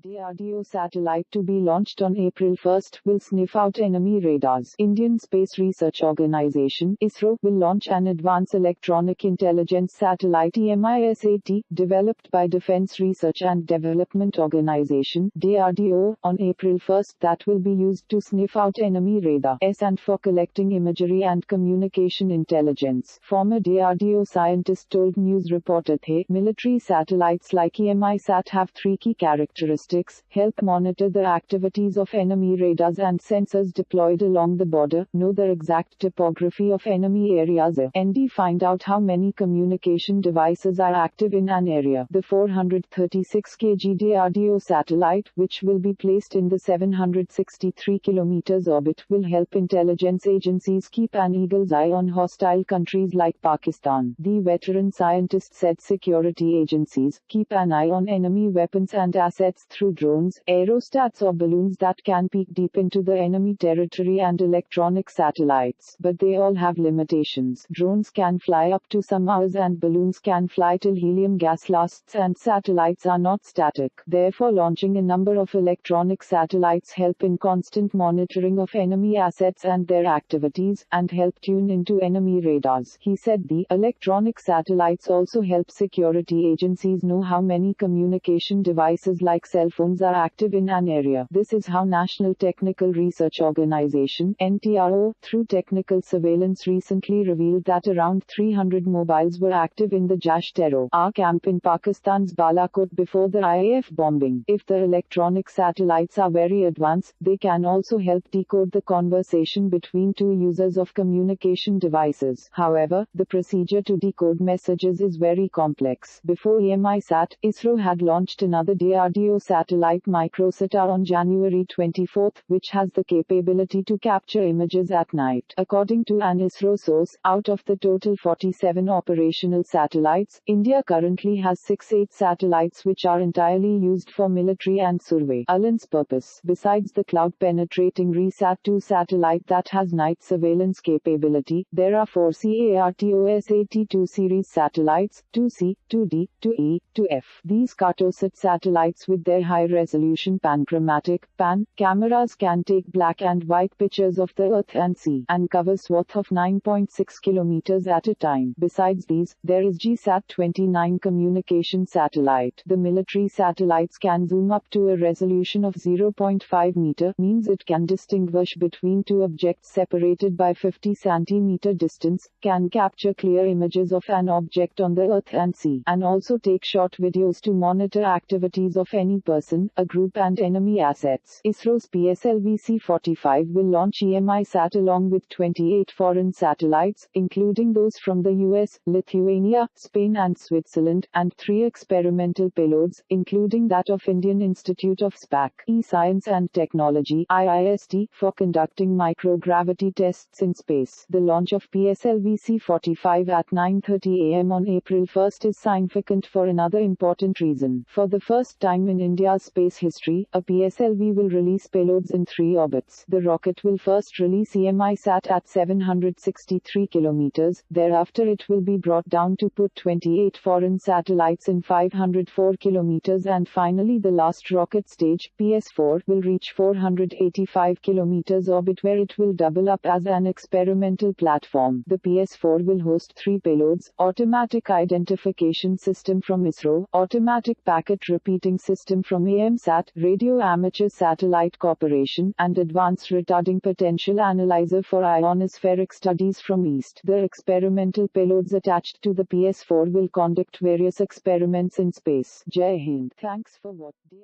DRDO satellite to be launched on April 1 will sniff out enemy radars. Indian Space Research Organization (ISRO) will launch an Advanced Electronic Intelligence Satellite (EMISAT) developed by Defense Research and Development Organization (DRDO) on April 1 that will be used to sniff out enemy radars and for collecting imagery and communication intelligence. Former DRDO scientist told news reporter The military satellites like EMISAT have three key characteristics: help monitor the activities of enemy radars and sensors deployed along the border, know the exact topography of enemy areas, and find out how many communication devices are active in an area. The 436 kg DRDO satellite, which will be placed in the 763 km orbit, will help intelligence agencies keep an eagle's eye on hostile countries like Pakistan. The veteran scientist said security agencies keep an eye on enemy weapons and assets through drones, aerostats or balloons that can peek deep into the enemy territory, and electronic satellites. But they all have limitations. Drones can fly up to some hours and balloons can fly till helium gas lasts, and satellites are not static. Therefore, launching a number of electronic satellites help in constant monitoring of enemy assets and their activities, and help tune into enemy radars. He said the electronic satellites also help security agencies know how many communication devices like cell phones are active in an area. This is how National Technical Research Organization (NTRO), through technical surveillance recently revealed that around 300 mobiles were active in the Jash-e-Terror camp in Pakistan's Balakot before the IAF bombing. If the electronic satellites are very advanced, they can also help decode the conversation between two users of communication devices. However, the procedure to decode messages is very complex. Before EMISAT, ISRO had launched another DRDO satellite, MicroSat, on January 24, which has the capability to capture images at night. According to an ISRO source, out of the total 47 operational satellites, India currently has 68 satellites which are entirely used for military and surveillance purpose. Besides the cloud-penetrating RESAT-2 satellite that has night surveillance capability, there are 4 CARTOSAT-2 series satellites, 2C, 2D, 2E, 2F. These Cartosat satellites with their high-resolution panchromatic (PAN) cameras can take black and white pictures of the Earth and sea, and cover swath of 9.6 km at a time. Besides these, there is GSAT-29 communication satellite. The military satellites can zoom up to a resolution of 0.5 meter, means it can distinguish between two objects separated by 50 cm distance, can capture clear images of an object on the Earth and sea, and also take short videos to monitor activities of any person, a group, and enemy assets. ISRO's PSLV-C-45 will launch EMISAT along with 28 foreign satellites, including those from the US, Lithuania, Spain and Switzerland, and 3 experimental payloads, including that of Indian Institute of Science and Technology (IIST), for conducting microgravity tests in space. The launch of PSLV-C-45 at 9:30 am on April 1 is significant for another important reason. For the first time in India's space history, a PSLV will release payloads in 3 orbits. The rocket will first release EMISAT at 763 km, thereafter it will be brought down to put 28 foreign satellites in 504 km, and finally the last rocket stage, PS4, will reach 485 km orbit, where it will double up as an experimental platform. The PS4 will host 3 payloads: automatic identification system from ISRO, automatic packet repeating system from EMISAT, radio amateur satellite corporation, and advanced retarding potential analyzer for ionospheric studies from EAST. The experimental payloads attached to the PS4 will conduct various experiments in space. Jai Hind. Thanks for watching.